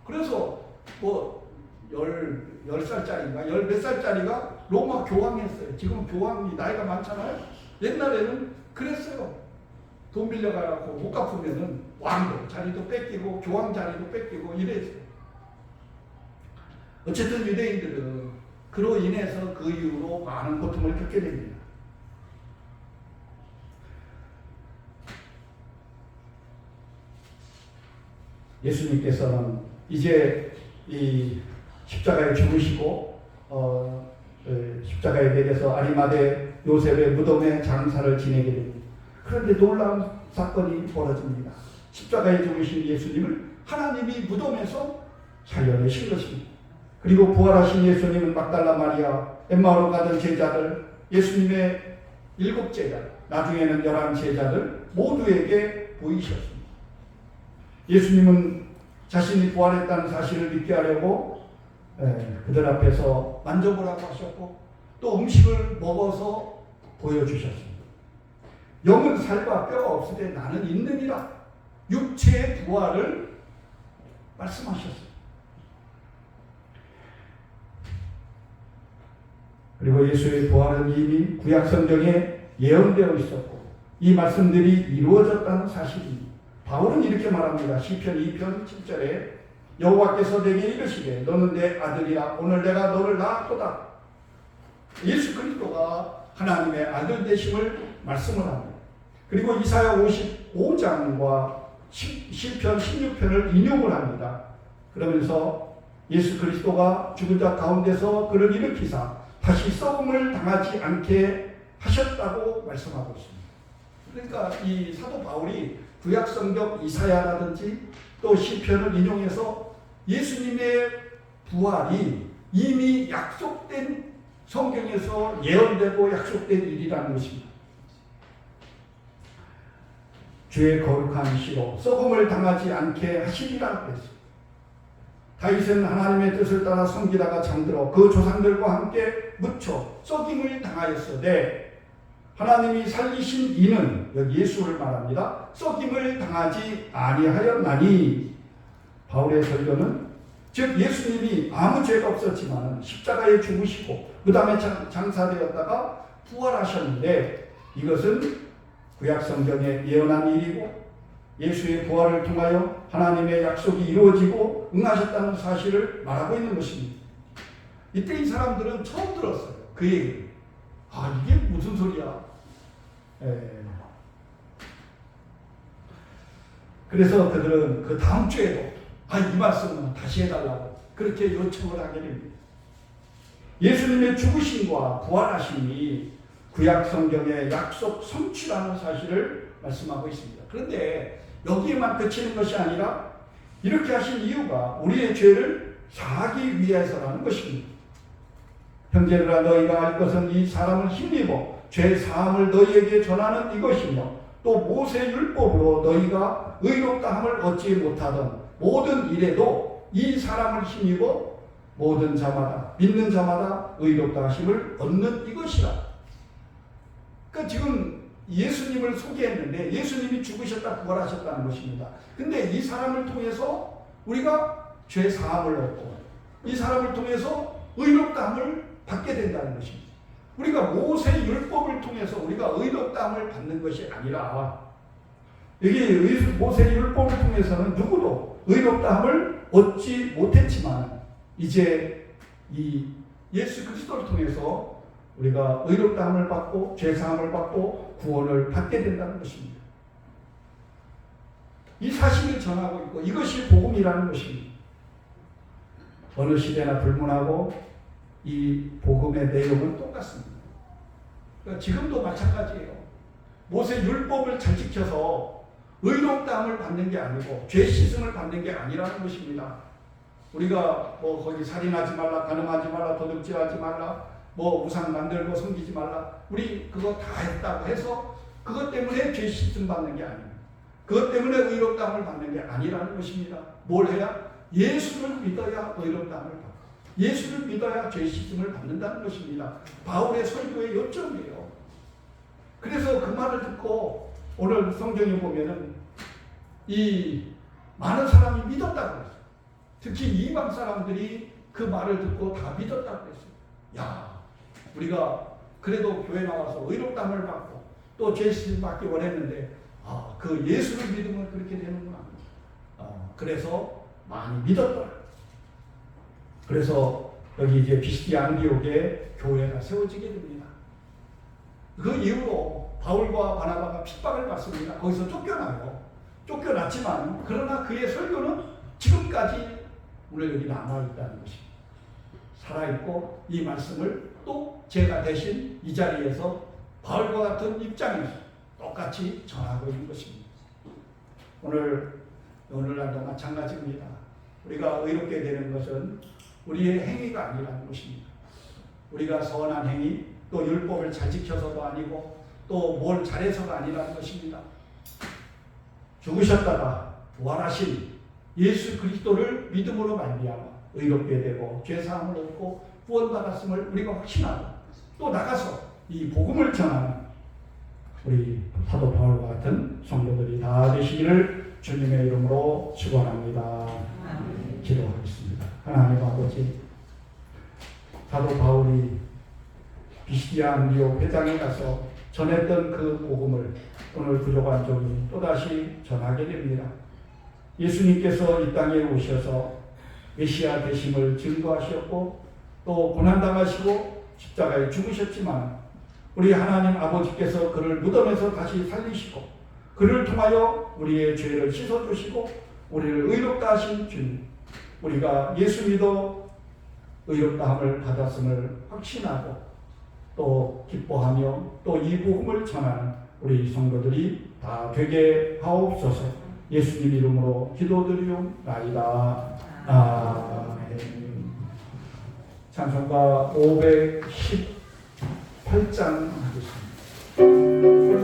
그래서 뭐 10살짜리인가 10몇 살짜리가 로마 교황했어요. 지금 교황이 나이가 많잖아요. 옛날에는 그랬어요. 돈 빌려가고 못 갚으면은 왕도 자리도 뺏기고 교황 자리도 뺏기고 이랬어요. 어쨌든 유대인들은 그로 인해서 그 이후로 많은 고통을 겪게 됩니다. 예수님께서는 이제 이 십자가에 죽으시고 십자가에 매겨서 아리마대 요셉의 무덤에 장사를 지내게 됩니다. 그런데 놀라운 사건이 벌어집니다. 십자가에 죽으신 예수님을 하나님이 무덤에서 살려내신 것입니다. 그리고 부활하신 예수님은 막달라 마리아, 엠마오로 가던 제자들, 예수님의 7제자, 나중에는 11제자들 모두에게 보이셨습니다. 예수님은 자신이 부활했다는 사실을 믿게 하려고 그들 앞에서 만져보라고 하셨고, 또 음식을 먹어서 보여주셨습니다. 영은 살과 뼈가 없으되 나는 있느니라. 육체의 부활을 말씀하셨습니다. 그리고 예수의 부활은 이미 구약성경에 예언되어 있었고 이 말씀들이 이루어졌다는 사실입니다. 바울은 이렇게 말합니다. 시편 2편 7절에 여호와께서 내게 이르시되 너는 내 아들이라 오늘 내가 너를 낳았도다. 예수 그리스도가 하나님의 아들 되심을 말씀을 합니다. 그리고 이사야 55장과 시편 16편을 인용을 합니다. 그러면서 예수 그리스도가 죽은 자 가운데서 그를 일으키사 다시 썩음을 당하지 않게 하셨다고 말씀하고 있습니다. 그러니까 이 사도 바울이 구약성경 이사야라든지 또 시편을 인용해서 예수님의 부활이 이미 약속된 성경에서 예언되고 약속된 일이라는 것입니다. 주의 거룩한 시로 썩음을 당하지 않게 하시리라 그랬습니다. 다윗은 하나님의 뜻을 따라 섬기다가 잠들어 그 조상들과 함께 묻혀 썩임을 당하였으되 하나님이 살리신 이는, 여기 예수를 말합니다, 썩임을 당하지 아니하였나니. 바울의 설교는 즉 예수님이 아무 죄가 없었지만 십자가에 죽으시고 그 다음에 장사되었다가 부활하셨는데 이것은 구약 성경에 예언한 일이고 예수의 부활을 통하여 하나님의 약속이 이루어지고 응하셨다는 사실을 말하고 있는 것입니다. 이때 이 사람들은 처음 들었어요. 그 얘기를. 아, 이게 무슨 소리야? 그래서 그들은 그 다음 주에도 이 말씀은 다시 해달라고 그렇게 요청을 하게 됩니다. 예수님의 죽으심과 부활하심이 구약 성경의 약속 성취라는 사실을 말씀하고 있습니다. 그런데 여기에만 그치는 것이 아니라 이렇게 하신 이유가 우리의 죄를 사하기 위해서라는 것입니다. 형제들아, 너희가 알 것은 이 사람을 힘입어 죄 사함을 너희에게 전하는 이것이며 또 모세 율법으로 너희가 의롭다함을 얻지 못하던 모든 일에도 이 사람을 힘입어 모든 자마다 믿는 자마다 의롭다 하심을 얻는 이것이라. 그러니까 지금 예수님을 소개했는데 예수님이 죽으셨다 부활하셨다는 것입니다. 근데 이 사람을 통해서 우리가 죄 사함을 얻고 이 사람을 통해서 의롭다함을 받게 된다는 것입니다. 우리가 모세 율법을 통해서 우리가 의롭다함을 받는 것이 아니라 여기 모세 율법을 통해서는 누구도 의롭다함을 얻지 못했지만 이제 이 예수 그리스도를 통해서 우리가 의롭다함을 받고 죄사함을 받고 구원을 받게 된다는 것입니다. 이 사실을 전하고 있고 이것이 복음이라는 것입니다. 어느 시대나 불문하고 이 복음의 내용은 똑같습니다. 그러니까 지금도 마찬가지예요. 모세 율법을 잘 지켜서 의롭다함을 받는 게 아니고 죄 씻음을 받는 게 아니라는 것입니다. 우리가 뭐 거기 살인하지 말라, 간음하지 말라, 도둑질하지 말라, 뭐 우상 만들고 섬기지 말라, 우리 그거 다 했다고 해서 그것 때문에 죄 씻음 받는 게 아닙니다. 그것 때문에 의롭다함을 받는 게 아니라는 것입니다. 뭘 해야? 예수를 믿어야 의롭다함을 받고 예수를 믿어야 죄 씻음을 받는다는 것입니다. 바울의 설교의 요점이에요. 그래서 그 말을 듣고 오늘 성경에 보면은 이 많은 사람이 믿었다고 했어요. 특히 이방 사람들이 그 말을 듣고 다 믿었다고 했어요. 야, 우리가 그래도 교회 나와서 의롭다함을 받고 또 죄 씻음 받기 원했는데 그 예수를 믿으면 그렇게 되는구나. 그래서 많이 믿었더라. 그래서 여기 이제 비스디아 안디옥에 교회가 세워지게 됩니다. 그 이후로 바울과 바나바가 핍박을 받습니다. 거기서 쫓겨나요. 쫓겨났지만 그러나 그의 설교는 지금까지 오늘 여기 남아있다는 것입니다. 살아있고 이 말씀을 또 제가 대신 이 자리에서 바울과 같은 입장에서 똑같이 전하고 있는 것입니다. 오늘날도 마찬가지입니다. 우리가 의롭게 되는 것은 우리의 행위가 아니라는 것입니다. 우리가 선한 행위, 또 율법을 잘 지켜서도 아니고 또 뭘 잘해서가 아니라는 것입니다. 죽으셨다가 부활하신 예수 그리스도를 믿음으로 말미암아 의롭게 되고 죄사함을 얻고 구원받았음을 우리가 확신하고 또 나가서 이 복음을 전하는 우리 사도 바울과 같은 성도들이 다 되시기를 주님의 이름으로 축원합니다. 기도하겠습니다. 하나님 아버지, 사도 바울이 비시디아 안디옥 회당에 가서 전했던 그 복음을 오늘 부족한 종이 또다시 전하게 됩니다. 예수님께서 이 땅에 오셔서 메시아 되심을 증거하셨고 또 고난당하시고 십자가에 죽으셨지만 우리 하나님 아버지께서 그를 무덤에서 다시 살리시고 그를 통하여 우리의 죄를 씻어주시고 우리를 의롭다 하신 주님, 우리가 예수 믿어 의롭다함을 받았음을 확신하고 또 기뻐하며 또 이 복음을 전하는 우리 성도들이 다 되게 하옵소서. 예수님 이름으로 기도드리옵나이다. 아멘. 찬송가 518장 하겠습니다.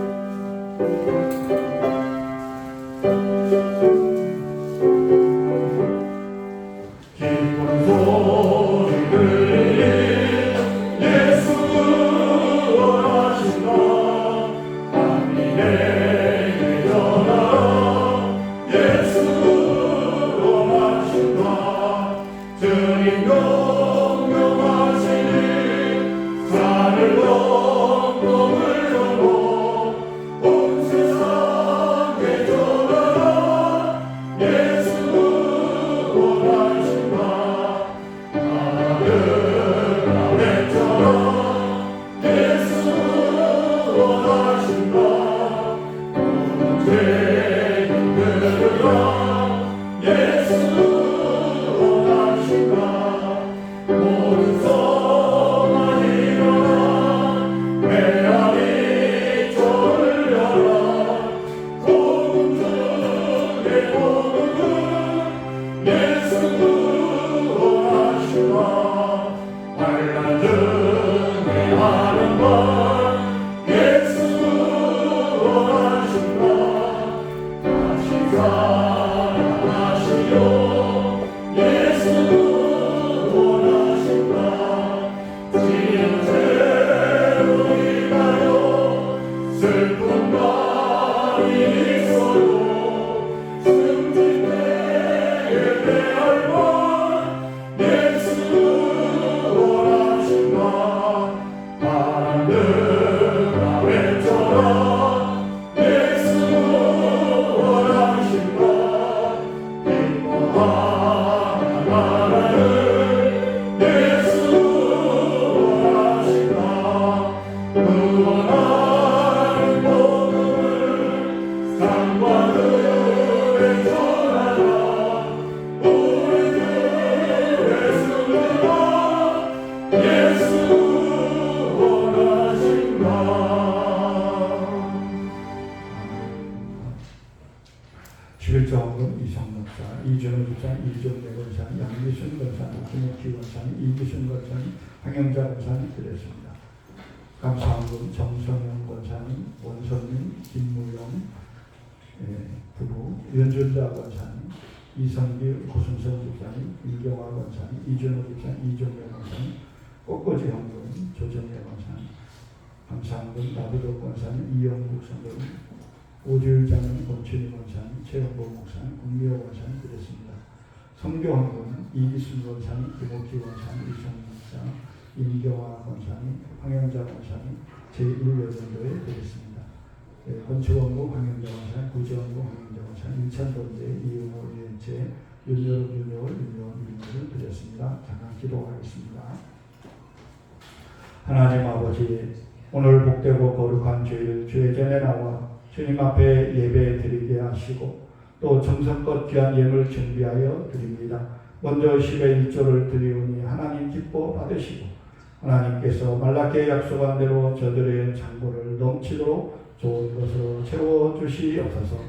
기쁜 소리 들리 예수 구원하신다. 만민에게 전하라 예수 구원하신다. 주님 영영하시니 산을 넘고 하늘아 외쳐라 예수 원하신다 기뻐하는 나라를 예수 원하신다 구원하는 복음을 산과 들에 전하라 우리들의 승리가 예수 원하신다. 11조항은 이상목사, 이준호 집사님, 이종대 권사님, 양기순 권사님, 김옥희 권사님, 이기순 권사님, 황영자 권사님 드렸습니다. 감사한금 정성영 권사님, 원선민, 김무영 부부, 연준자 권사님, 이성길, 고순선 집사님, 임경화 권사님, 이준호 집사님, 이종대 권사님, 꽃꽂이 헌금, 조정래 권사님, 감사한금 나비도 권사님, 이영국 선생님, 오주일장님, 권춘희 권사님, 최영보 목사님, 국미호 권사님 드렸습니다. 성교헌금 이기순 권사님, 김옥희 권사님, 이성민 목사, 임경화 권사님, 황영자 권사님, 제1여전도에 드렸습니다. 건축원금 황영자 권사님, 구제원금 황영자 권사님, 인천본대 이용호 유엔체, 윤여를 드렸습니다. 잠깐 기도하겠습니다. 하나님 아버지, 오늘 복되고 거룩한 주일 주의 전에 나와 주님 앞에 예배 드리게 하시고 또 정성껏 귀한 예물 준비하여 드립니다. 먼저 10의 1조를 드리오니 하나님 기뻐 받으시고 하나님께서 말라기에 약속한 대로 저들의 창고를 넘치도록 좋은 것으로 채워주시옵소서.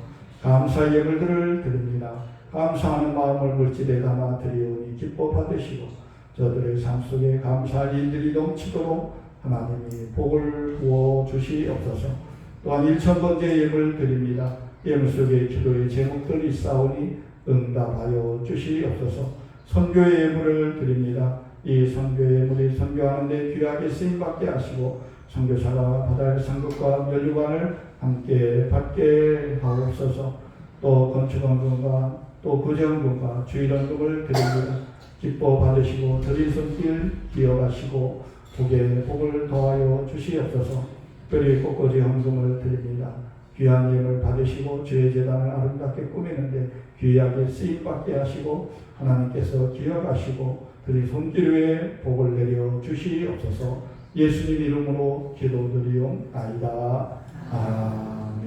감사의 예물들을 드립니다. 감사하는 마음을 물질에 담아 드리오니 기뻐 받으시고 저들의 삶 속에 감사할 일들이 넘치도록 하나님이 복을 부어 주시옵소서. 또한 1,000번째 예물 드립니다. 예물 속에 기도의 제목들이 있사오니 응답하여 주시옵소서. 선교의 예물을 드립니다. 이 선교의 예물이 선교하는 데 귀하게 쓰임받게 하시고 선교사가 받아야 할 상급과 면류관을 함께 받게 하옵소서. 또 건축원금과 또 구제원금과 주일원금을 드립니다. 기뻐 받으시고 드린 손길 기억하시고 복에 복을 더하여 주시옵소서. 특별히 꽃꽂이 헌금을 드립니다. 귀한 예물 받으시고 주의 제단을 아름답게 꾸미는데 귀하게 쓰임받게 하시고 하나님께서 기억하시고 그의 손길 위에 복을 내려 주시옵소서. 예수님 이름으로 기도드리옵나이다. 아멘.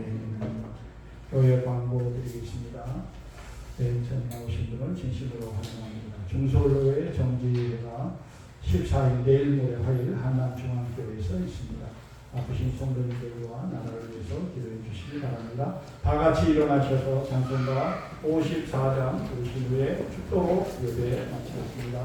교회 광고 드리겠습니다. 전 나오신 분은 진심으로 환영합니다. 중소로의 정기회가 14일 내일 모레 화요일 한남중앙교회에서 있습니다. 아프신 성도님들과 나라를 위해서 기도해 주시기 바랍니다. 다 같이 일어나셔서 찬송가 54장 부르신 후에 축도로 예배 마치겠습니다.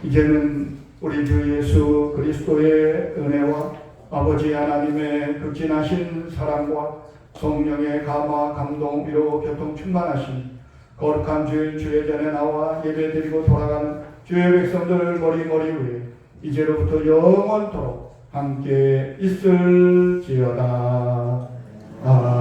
이제는 우리 주 예수 그리스도의 은혜와 아버지 하나님의 극진하신 사랑과 성령의 감화, 감동, 위로, 교통 충만하신 거룩한 주일 주의 전에 나와 예배드리고 돌아가는 주의 백성들 머리 위에 이제로부터 영원토록 함께 있을지어다. 아멘.